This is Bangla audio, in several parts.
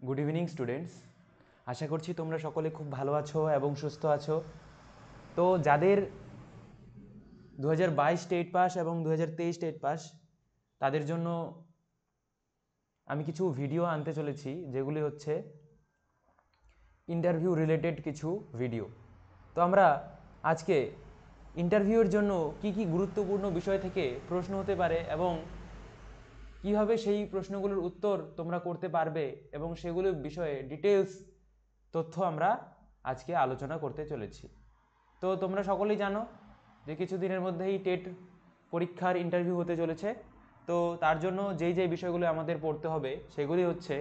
গুড ইভিনিং স্টুডেন্টস, আশা করছি তোমরা সকলে খুব ভালো আছো এবং সুস্থ আছো। তো যাদের 2022 স্টেট পাস এবং 2023 স্টেট পাস তাদের জন্য আমি কিছু ভিডিও আনতে চলেছি, যেগুলি হচ্ছে ইন্টারভিউ রিলেটেড কিছু ভিডিও। তো আমরা আজকে ইন্টারভিউয়ের জন্য কি কি গুরুত্বপূর্ণ বিষয় থেকে প্রশ্ন হতে পারে এবং কিভাবে সেই প্রশ্নগুলোর উত্তর তোমরা করতে পারবে এবং সেগুলোর বিষয়ে ডিটেলস তথ্য আমরা আজকে আলোচনা করতে চলেছি। তো তোমরা সকলেই জানো যে কিছুদিনের মধ্যেই টেট পরীক্ষার ইন্টারভিউ হতে চলেছে। তো তার জন্য যেই যেই বিষয়গুলো আমাদের পড়তে হবে সেগুলি হচ্ছে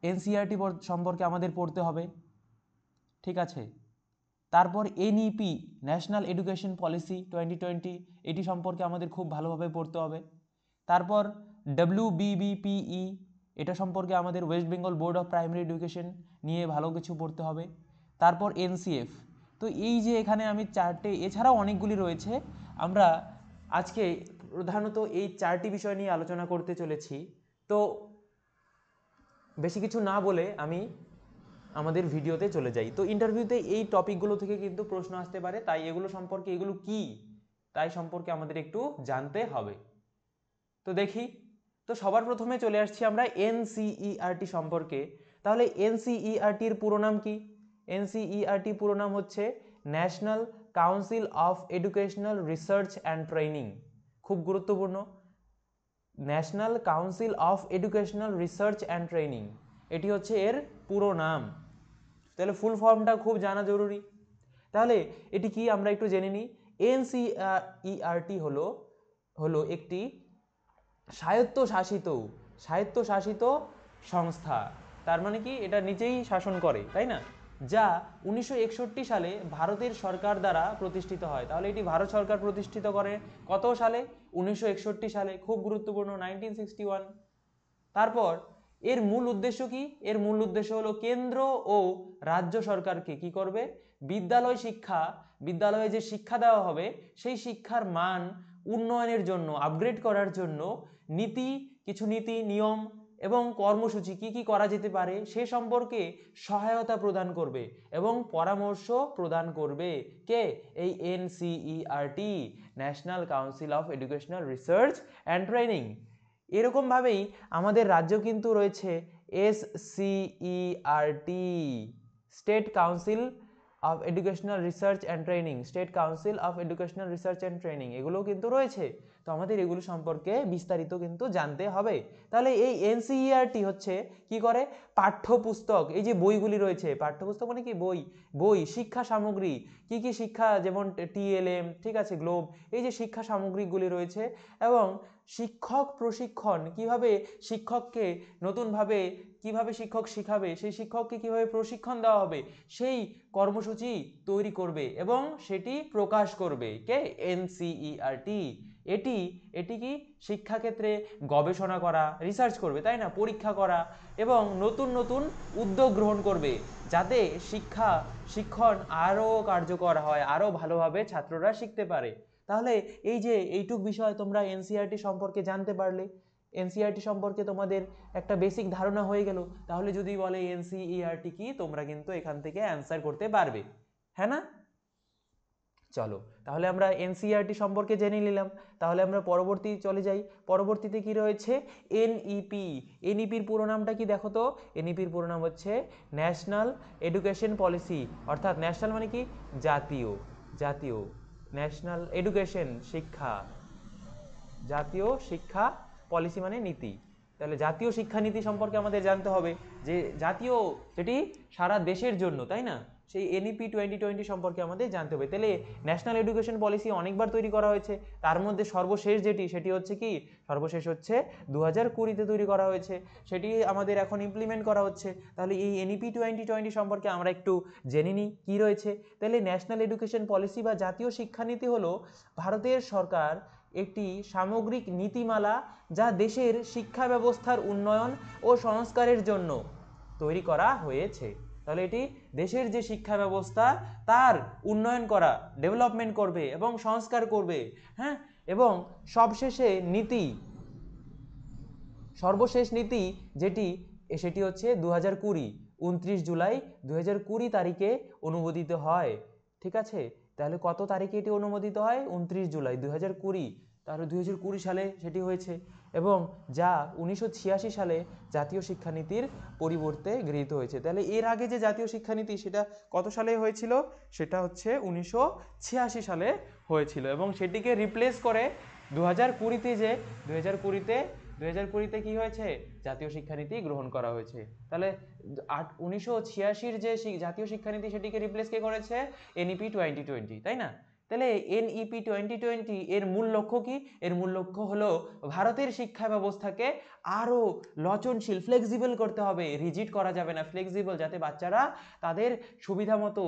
এনসিইআরটি সম্পর্কে আমাদের পড়তে হবে, ঠিক আছে। তারপর এনইপি, ন্যাশনাল এডুকেশন পলিসি 2020, এটি সম্পর্কে আমাদের খুব ভালোভাবে পড়তে হবে। তারপর WBBPE, এটা সম্পর্কে আমাদের West Bengal board of primary education নিয়ে ভালো কিছু পড়তে হবে। তারপর এনসিএফ। তো এই যে এখানে আমি চারটে, এছাড়াও অনেকগুলি রয়েছে, আমরা আজকে প্রধানত এই চারটি বিষয় নিয়ে আলোচনা করতে চলেছি। তো বেশি কিছু না বলে আমি আমাদের ভিডিওতে চলে যাই। তো ইন্টারভিউতে এই টপিকগুলো থেকে কিন্তু প্রশ্ন আসতে পারে, তাই এগুলো সম্পর্কে, এগুলো কি তাই সম্পর্কে আমাদের একটু জানতে হবে। তো দেখি, তো সবার প্রথমে চলে আসছি আমরা এনসিইআরটি সম্পর্কে। তাহলে এনসিইআরটির পুরো নাম কি? এনসিইআরটি পুরো নাম হচ্ছে national council of educational research and training. খুব গুরুত্বপূর্ণ, national council of educational research and training, এটি হচ্ছে এর পুরো নাম। তাহলে ফুল ফর্মটা খুব জানা জরুরি। তাহলে এটি কি আমরা একটু জেনে নিই। এনসিইআরটি হলো একটি স্বায়ত্তশাসিত সংস্থা। তার মানে কি, এটা নিজেই শাসন করে, তাই না? যা 1961 সালে ভারতের সরকার দ্বারা প্রতিষ্ঠিত হয়। তাহলে এটি ভারত সরকার প্রতিষ্ঠিত করে কত সালে? 1961 সালে। খুব গুরুত্বপূর্ণ, 1961। তারপর এর মূল উদ্দেশ্য কি? এর মূল উদ্দেশ্য হলো কেন্দ্র ও রাজ্য সরকারকে কি করবে? বিদ্যালয়ে যে শিক্ষা দেওয়া হবে সেই শিক্ষার মান উন্নয়নের জন্য, আপগ্রেড করার জন্য কিছু নীতি নিয়ম এবং কর্মসূচি কি কি করা যেতে পারে সে সম্পর্কে সহায়তা প্রদান করবে এবং পরামর্শ প্রদান করবে। কে? এই NCERT, national council of educational research and training. এরকমভাবেই আমাদের রাজ্য কিন্তু রয়েছে SCERT, state council of educational research and training, এগুলোও কিন্তু রয়েছে। তো আমাদের এগুলো সম্পর্কে বিস্তারিত কিন্তু জানতে হবে। তাহলে এই এনসিইআরটি হচ্ছে কি করে? পাঠ্যপুস্তক, এই যে বইগুলি রয়েছে, পাঠ্যপুস্তক মানে কি? বই, শিক্ষা সামগ্রী, কি কি শিক্ষা, যেমন টিএলএম, ঠিক আছে, গ্লোব, এই যে শিক্ষা সামগ্রীগুলি রয়েছে, এবং শিক্ষক প্রশিক্ষণ, কিভাবে শিক্ষককে নতুনভাবে কিভাবে শিক্ষক শিখাবে, সেই শিক্ষককে কিভাবে প্রশিক্ষণ দেওয়া হবে, সেই কর্মসূচি তৈরি করবে এবং সেটি প্রকাশ করবে। কে? এনসিইআরটি। এটি কি? শিক্ষাক্ষেত্রে গবেষণা করা, রিসার্চ করবে, তাই না, পরীক্ষা করা এবং নতুন নতুন উদ্যোগ গ্রহণ করবে, যাতে শিক্ষণ আরও কার্যকর হয়, আরও ভালোভাবে ছাত্ররা শিখতে পারে। তাহলে এই যে এইটুক বিষয় তোমরা এনসিইআরটি সম্পর্কে জানতে পারলে, এনসিইআরটি সম্পর্কে তোমাদের একটা বেসিক ধারণা হয়ে গেল। তাহলে যদি বলে এনসিইআরটি কি, তোমরা কিন্তু এখান থেকে অ্যান্সার করতে পারবে, হ্যাঁ না? চলো, তাহলে আমরা এনসিইআরটি সম্পর্কে জেনে নিলাম। তাহলে আমরা পরবর্তী চলে যাই। পরবর্তীতে কি রয়েছে? এনইপি। এনইপির পুরো নামটা কি দেখো তো? এনইপির পুরো নাম হচ্ছে ন্যাশনাল এডুকেশন পলিসি, অর্থাৎ ন্যাশনাল মানে কি? জাতীয়, ন্যাশনাল এডুকেশন, জাতীয় শিক্ষা পলিসি মানে নীতি। তাহলে জাতীয় শিক্ষানীতি সম্পর্কে আমাদের জানতে হবে, যে জাতীয়, যেটি সারা দেশের জন্য, তাই না? সেই এনইপি 2020 সম্পর্কে আমাদের জানতে হবে। তাহলে ন্যাশনাল এডুকেশন পলিসি অনেকবার তৈরি করা হয়েছে, তার মধ্যে সর্বশেষ সেটি হচ্ছে কি? সর্বশেষ হচ্ছে 2020-তে তৈরি করা হয়েছে, সেটি আমাদের এখন ইমপ্লিমেন্ট করা হচ্ছে। তাহলে এই এনইপি 2020 সম্পর্কে আমরা একটু জেনে নিই কী রয়েছে। তাহলে ন্যাশনাল এডুকেশন পলিসি বা জাতীয় শিক্ষানীতি হলো ভারতের সরকার একটি সামগ্রিক নীতিমালা, যা দেশের শিক্ষা ব্যবস্থার উন্নয়ন ও সংস্কারের জন্য তৈরি করা হয়েছে। তাহলে এটি দেশের যে শিক্ষা ব্যবস্থা তার উন্নয়ন করা, ডেভেলপমেন্ট করবে এবং সংস্কার করবে, হ্যাঁ। এবং সবশেষে সর্বশেষ নীতি যেটি সেটি হচ্ছে 2020 29 জুলাই 2020 তারিখে অনুমোদিত হয়। ঠিক আছে, তাহলে কত তারিখে এটি অনুমোদিত হয়? 29 জুলাই 2020। তাহলে 2020 সালে সেটি হয়েছে এবং যা 1986 সালে জাতীয় শিক্ষানীতির পরিবর্তে গৃহীত হয়েছে। তাহলে এর আগে যে জাতীয় শিক্ষানীতি সেটা কত সালে হয়েছিল? সেটা হচ্ছে 1986 সালে হয়েছিল এবং সেটিকে রিপ্লেস করে 2020-তে যে 2020-তে কি হয়েছে? জাতীয় শিক্ষানীতি গ্রহণ করা হয়েছে। তাহলে 1986-র যে জাতীয় শিক্ষানীতি সেটিকে রিপ্লেস কে করেছে? এনইপি 2020, তাই না? তাহলে এনইপি 2020 এর মূল লক্ষ্য কি? এর মূল লক্ষ্য হলো ভারতের শিক্ষা ব্যবস্থাকে আরো লচনশীল, ফ্লেক্সিবল করতে হবে। রিজিড করা যাবে না, ফ্লেক্সিবল, যাতে বাচ্চারা তাদের সুবিধা মতো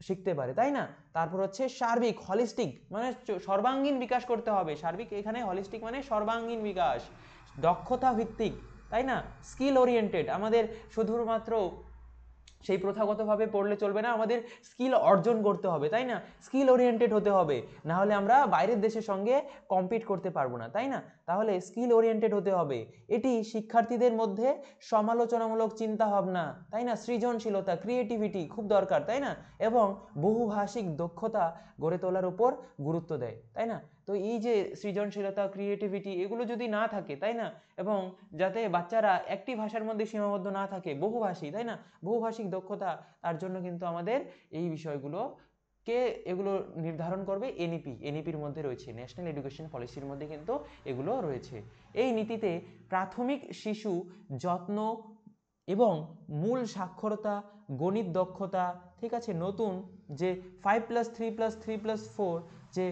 শিখতে পারে, তাই না? তারপর হচ্ছে সার্বিক, হলিস্টিক, মানে সর্বাঙ্গীন বিকাশ করতে হবে। সার্বিক এখানে হলিস্টিক মানে সর্বাঙ্গীন বিকাশ, দক্ষতা ভিত্তিক, তাই না? Skill oriented. আমাদের শুধুমাত্র সেই প্রথাগতভাবে পড়লে চলবে না, আমাদের স্কিল অর্জন করতে হবে, তাই না? স্কিল ওরিয়েন্টেড হতে হবে, না হলে আমরা বাইরের দেশের সঙ্গে কম্পিট করতে পারবো না, তাই না? তাহলে স্কিল ওরিয়েন্টেড হতে হবে। এটি শিক্ষার্থীদের মধ্যে সমালোচনামূলক চিন্তা ভাবনা, তাই না, সৃজনশীলতা, ক্রিয়েটিভিটি খুব দরকার, তাই না? এবং বহুভাষিক দক্ষতা গড়ে তোলার উপর গুরুত্ব দেয়, তাই না? তো এই যে সৃজনশীলতা, ক্রিয়েটিভিটি, এগুলো যদি না থাকে, তাই না, এবং যাতে বাচ্চারা একটি ভাষার মধ্যে সীমাবদ্ধ না থাকে, বহুভাষী, তাই না, বহুভাষিক দক্ষতা, তার জন্য কিন্তু আমাদের এই বিষয়গুলো কে এগুলো নির্ধারণ করবে? এনইপির মধ্যে রয়েছে, ন্যাশনাল এডুকেশন পলিসির মধ্যে কিন্তু এগুলো রয়েছে। এই নীতিতে প্রাথমিক শিশু যত্ন এবং মূল সাক্ষরতা, গণিত দক্ষতা, ঠিক আছে, নতুন যে 5+3+3+4 যে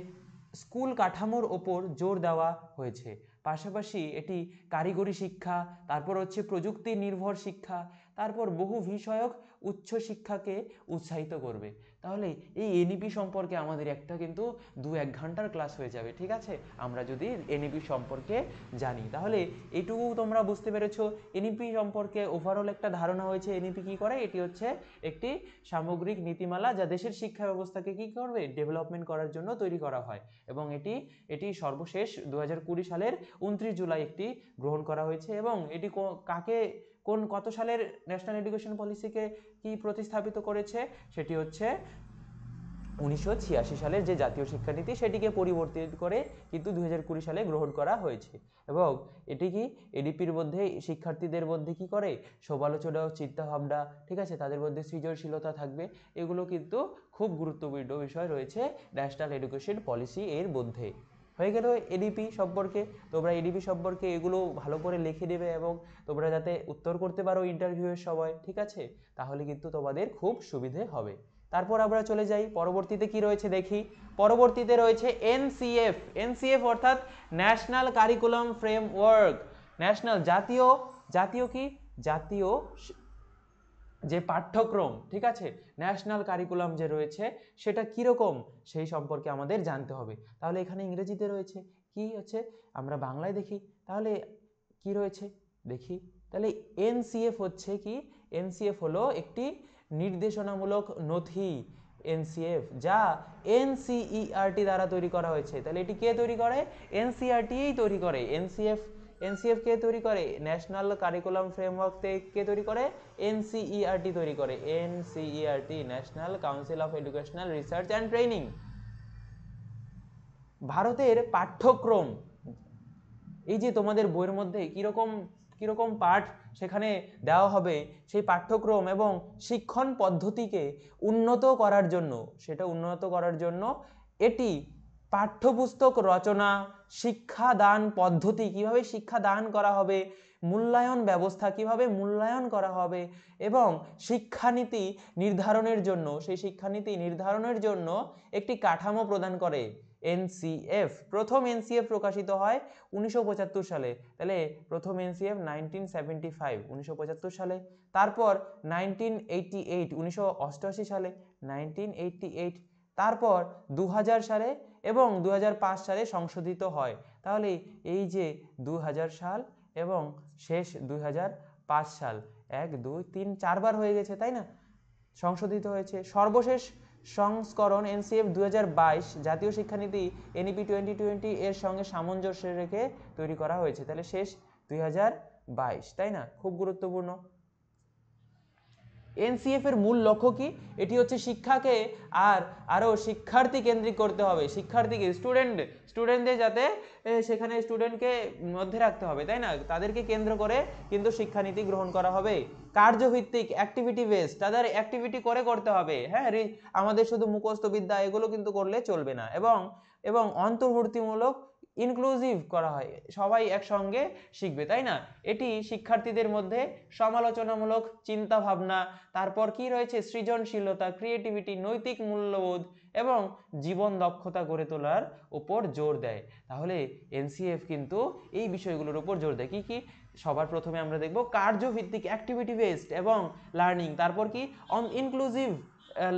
স্কুল কাঠামোর ওপর জোর দেওয়া হয়েছে। পাশাপাশি এটি কারিগরি শিক্ষা, তারপর হচ্ছে প্রযুক্তি নির্ভর শিক্ষা, তারপর বহু বিষয়ক উচ্চ শিক্ষাকে উৎসাহিত করবে। তাহলে এই এনইপি সম্পর্কে আমাদের একটা কিন্তু 2-1 ঘন্টার ক্লাস হয়ে যাবে, ঠিক আছে, আমরা যদি এনইপি সম্পর্কে জানি। তাহলে এইটুকু তোমরা বুঝতে পেরেছো এনইপি সম্পর্কে ওভারঅল একটা ধারণা হয়েছে। এনইপি কি করে? এটি হচ্ছে একটি সামগ্রিক নীতিমালা যা দেশের শিক্ষা ব্যবস্থাকে কি করবে? ডেভেলপমেন্ট করার জন্য তৈরি করা হয় এবং এটি সর্বশেষ 2020 সালের 29 জুলাই একটি গ্রহণ করা হয়েছে এবং এটি কত সালের ন্যাশনাল এডুকেশন পলিসিকে কি প্রতিস্থাপিত করেছে? সেটি হচ্ছে 1986 সালের যে জাতীয় শিক্ষানীতি সেটিকে পরিবর্তিত করে কিন্তু 2020 সালে গ্রহণ করা হয়েছে এবং এটি কি এডিপির মধ্যে শিক্ষার্থীদের মধ্যে কি করে? সমালোচনা ও চিন্তাভাবনা, ঠিক আছে, তাদের মধ্যে সৃজনশীলতা থাকবে। এগুলো কিন্তু খুব গুরুত্বপূর্ণ বিষয় রয়েছে ন্যাশনাল এডুকেশন পলিসি এর মধ্যে। হয়ে গেল এডিপি সম্পর্কে। তোমরা এডিপি সম্পর্কে এগুলো ভালো করে লিখে দেবে এবং তোমরা যাতে উত্তর করতে পারো ইন্টারভিউয়ের সময়, ঠিক আছে, তাহলে কিন্তু তোমাদের খুব সুবিধে হবে। তারপর আমরা চলে যাই পরবর্তীতে কি রয়েছে দেখি। পরবর্তীতে রয়েছে এনসিএফ অর্থাৎ ন্যাশনাল কারিকুলাম ফ্রেমওয়ার্ক। ন্যাশনাল জাতীয় কি? জাতীয় যে পাঠ্যক্রম, ঠিক আছে, ন্যাশনাল কারিকুলাম যে রয়েছে সেটা কিরকম সেই সম্পর্কে আমাদের জানতে হবে। তাহলে এখানে ইংরেজিতে রয়েছে, কি হচ্ছে আমরা বাংলায় দেখি, তাহলে কি রয়েছে দেখি। তাহলে এনসিএফ হচ্ছে কি? এনসিএফ হলো একটি নির্দেশনামূলক নথি, এনসিএফ, যা এনসিইআরটি দ্বারা তৈরি করা হয়েছে। তাহলে এটি কে তৈরি করে? এনসিইআরটিই তৈরি করে। এনসিএফ কে তৈরি করে? ন্যাশনাল কারিকুলাম ফ্রেমওয়ার্ক কে তৈরি করে? এনসিইআরটি তৈরি করে। NCERT, national council of educational research and training. ভারতের পাঠ্যক্রম, এই যে তোমাদের বইয়ের মধ্যে কিরকম পাঠ সেখানে দেওয়া হবে, সেই পাঠ্যক্রম এবং শিক্ষণ পদ্ধতিকে উন্নত করার জন্য এটি পাঠ্যপুস্তক রচনা, শিক্ষাদান পদ্ধতি, কিভাবে শিক্ষাদান করা হবে, মূল্যায়ন ব্যবস্থা কিভাবে মূল্যায়ন করা হবে এবং শিক্ষানীতি নির্ধারণের জন্য একটি কাঠামো প্রদান করে এনসিএফ। প্রথম এনসিএফ প্রকাশিত হয় 1975 সালে। তাহলে প্রথম এনসিএফ 1975 সালে। তারপর 1988 সালে, 1988, তারপর 2000 সালে এবং 2005 সালে সংশোধিত হয়। তাহলে এই যে 2000 সাল এবং শেষ 2005 সাল, 1 2 3 4 বার হয়ে গেছে, তাই না, সংশোধিত হয়েছে। সর্বশেষ সংস্করণ এনসিএফ 2022 জাতীয় শিক্ষানীতি এনইপি 2020 এর সঙ্গে সামঞ্জস্য রেখে তৈরি করা হয়েছে। তাহলে শেষ 2022, তাই না? খুব গুরুত্বপূর্ণ। এনসিএফ এর মূল লক্ষ্য কি? এটি হচ্ছে শিক্ষাকে আরো শিক্ষার্থী কেন্দ্রিক করতে হবে, শিক্ষার্থীকে স্টুডেন্টদের যাতে সেখানে স্টুডেন্টকে মধ্যে রাখতে হবে, তাই না? তাদেরকে কেন্দ্র করে কিন্তু শিক্ষানীতি গ্রহণ করা হবে। কার্যভিত্তিক, অ্যাক্টিভিটি বেসড, তাদের অ্যাক্টিভিটি করে করতে হবে, হ্যাঁ। আমাদের শুধু মুখস্থ বিদ্যা এগুলো কিন্তু করলে চলবে না। এবং অন্তর্ভুক্তিমূলক, ইনক্লুসিভ করা হয়, সবাই একসঙ্গে শিখবে, তাই না? এটি শিক্ষার্থীদের মধ্যে সমালোচনামূলক চিন্তা ভাবনা, তারপর কি রয়েছে, সৃজনশীলতা, ক্রিয়েটিভিটি, নৈতিক মূল্যবোধ এবং জীবন দক্ষতা গড়ে তোলার উপর জোর দেয়। তাহলে এনসিএফ কিন্তু এই বিষয়গুলোর উপর জোর দেয়। কি কি? সবার প্রথমে আমরা দেখব কার্যভিত্তিক, অ্যাক্টিভিটি বেসড এবং লার্নিং, তারপর কি ইনক্লুসিভ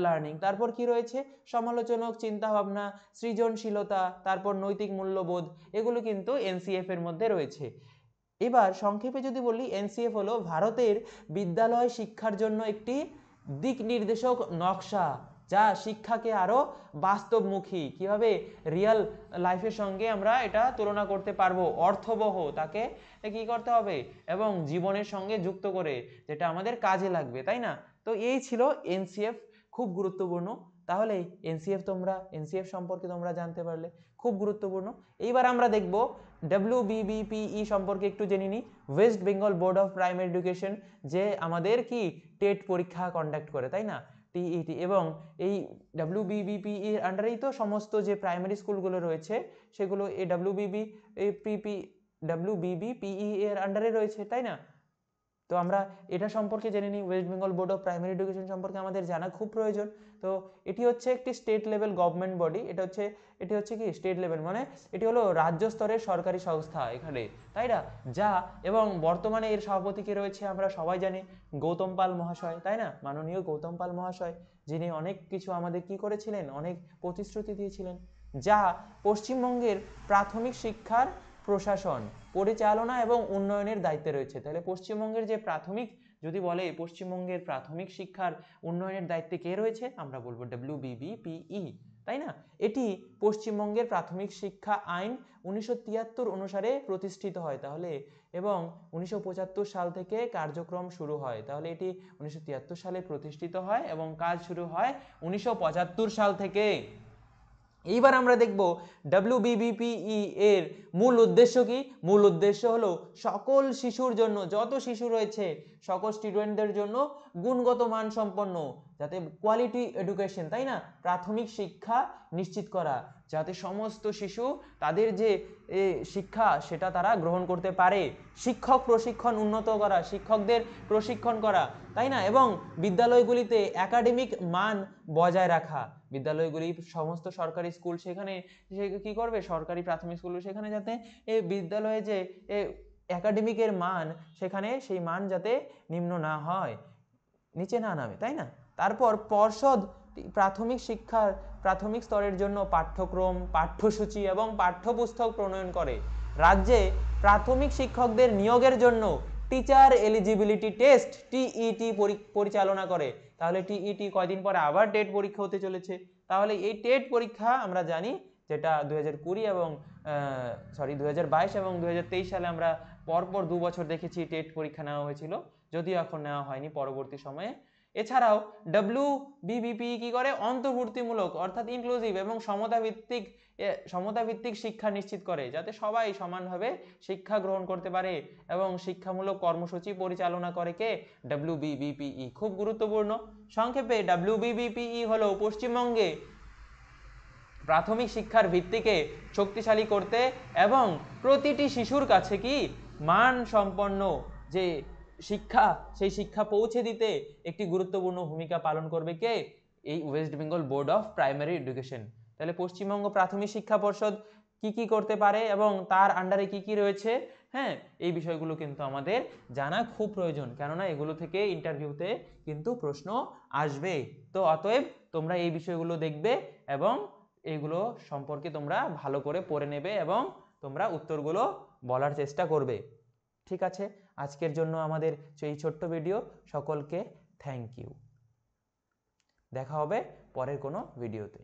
লার্নিং, তারপর কি রয়েছে সমালোচনামূলক চিন্তা ভাবনা, সৃজনশীলতা, তারপর নৈতিক মূল্যবোধ, এগুলো কিন্তু এনসিএফ এর মধ্যে রয়েছে। এবার সংক্ষেপে যদি বলি, এনসিএফ হলো ভারতের বিদ্যালয় শিক্ষার জন্য একটি দিক নির্দেশক নকশা, যা শিক্ষাকে আরো বাস্তবমুখী, কিভাবে রিয়েল লাইফের সঙ্গে আমরা এটা তুলনা করতে পারবো, অর্থবহ, তাকে কি করতে হবে এবং জীবনের সঙ্গে যুক্ত করে, যেটা আমাদের কাজে লাগবে, তাই না? তো এই ছিল এনসিএফ, খুব গুরুত্বপূর্ণ। তাহলে এনসিএফ সম্পর্কে তোমরা জানতে পারলে, খুব গুরুত্বপূর্ণ। এইবার আমরা দেখব WBBPE সম্পর্কে একটু জেনে নিই। West Bengal board of primary education, যে আমাদের কি টেট পরীক্ষা কন্ডাক্ট করে, তাই না, টিইটি, এবং এই WBBPE এর আন্ডারেই তো সমস্ত যে প্রাইমারি স্কুলগুলো রয়েছে সেগুলো এই WBBPE এর আন্ডারে রয়েছে, তাই না? তো আমরা এটা সম্পর্কে জেনে নিই, West Bengal board of primary education সম্পর্কে আমাদের জানা খুব প্রয়োজন। তো এটি হচ্ছে একটি স্টেট লেভেল গভর্নমেন্ট বডি, এটি হচ্ছে কি স্টেট লেভেল, মানে এটি হলো রাজ্য স্তরের সরকারি সংস্থা এখানে, তাই না? এবং বর্তমানে এর সভাপতি কে রয়েছে আমরা সবাই জানি, গৌতম পাল মহাশয়, তাই না? মাননীয় গৌতম পাল মহাশয়, যিনি অনেক কিছু আমাদের কি করেছিলেন, অনেক প্রতিশ্রুতি দিয়েছিলেন, যা পশ্চিমবঙ্গের প্রাথমিক শিক্ষার প্রশাসন, পরিচালনা এবং উন্নয়নের দায়িত্বে রয়েছে। তাহলে পশ্চিমবঙ্গের যে যদি বলে পশ্চিমবঙ্গের প্রাথমিক শিক্ষার উন্নয়নের দায়িত্বে কে রয়েছে, আমরা বলবো WBBPE, তাই না? এটি পশ্চিমবঙ্গের প্রাথমিক শিক্ষা আইন 1973 অনুসারে প্রতিষ্ঠিত হয়, তাহলে এবং 1975 সাল থেকে কার্যক্রম শুরু হয়। তাহলে এটি 1973 সালে প্রতিষ্ঠিত হয় এবং কাজ শুরু হয় 1975 সাল থেকে। এইবার আমরা দেখব WBBPE এর মূল উদ্দেশ্য কি। মূল উদ্দেশ্য হলো সকল শিশুর জন্য, যত শিশু রয়েছে সকল স্টুডেন্টদের জন্য গুণগত মান সম্পন্ন, যাতে কোয়ালিটি এডুকেশন, তাই না, প্রাথমিক শিক্ষা নিশ্চিত করা, যাতে সমস্ত শিশু তাদের যে শিক্ষা সেটা তারা গ্রহণ করতে পারে। শিক্ষক প্রশিক্ষণ উন্নত করা, শিক্ষকদের প্রশিক্ষণ করা, তাই না, এবং বিদ্যালয়গুলিতে একাডেমিক মান বজায় রাখা। বিদ্যালয়গুলি সমস্ত সরকারি স্কুল সেখানে কি করবে, সরকারি প্রাথমিক স্কুল সেখানে যাতে এই বিদ্যালয়ে যে একাডেমিকের মান, সেখানে সেই মান যাতে নিম্ন না হয়, নিচে না নামে, তাই না? তারপর পর্ষদ প্রাথমিক স্তরের জন্য পাঠ্যক্রম, পাঠ্যসূচি এবং পাঠ্যপুস্তক প্রণয়ন করে। রাজ্যে প্রাথমিক শিক্ষকদের নিয়োগের জন্য টিচার এলিজিবিলিটি টেস্ট TET পরিচালনা করে। তাহলে TET কয়দিন পরে আবার টেট পরীক্ষা হতে চলেছে। তাহলে এই টেট পরীক্ষা আমরা জানি, যেটা 2022 এবং 2023 সালে আমরা পরপর 2 বছর দেখেছি টেট পরীক্ষা নেওয়া হয়েছিল, যদিও এখন নেওয়া হয়নি পরবর্তী সময়ে। এছাড়াও WBBPE কি করে, অন্তর্ভুক্তিমূলক অর্থাৎ ইনক্লুসিভ এবং সমতাভিত্তিক শিক্ষা নিশ্চিত করে, যাতে সবাই সমানভাবে শিক্ষা গ্রহণ করতে পারে, এবং শিক্ষামূলক কর্মসূচি পরিচালনা করে কে, WBBPE। খুব গুরুত্বপূর্ণ। সংক্ষেপে WBBPE হলো পশ্চিমবঙ্গে প্রাথমিক শিক্ষার ভিত্তিকে শক্তিশালী করতে এবং প্রতিটি শিশুর কাছে কি মানসম্পন্ন যে শিক্ষা, সেই শিক্ষা পৌঁছে দিতে একটি গুরুত্বপূর্ণ ভূমিকা পালন করবে কে, এই West Bengal board of primary education. তাহলে পশ্চিমবঙ্গ প্রাথমিক শিক্ষা পর্ষদ কি করতে পারে এবং তার আন্ডারে কি রয়েছে, হ্যাঁ, এই বিষয়গুলো কিন্তু আমাদের জানা খুব প্রয়োজন, কেননা এগুলো থেকে ইন্টারভিউতে কিন্তু প্রশ্ন আসবে। তো অতএব তোমরা এই বিষয়গুলো দেখবে এবং এইগুলো সম্পর্কে তোমরা ভালো করে পড়ে নেবে এবং তোমরা উত্তরগুলো বলার চেষ্টা করবে। ঠিক আছে, আজকের জন্য আমাদের এই ছোট্ট ভিডিও। সকলকে থ্যাংক ইউ। দেখা হবে পরের কোনো ভিডিওতে।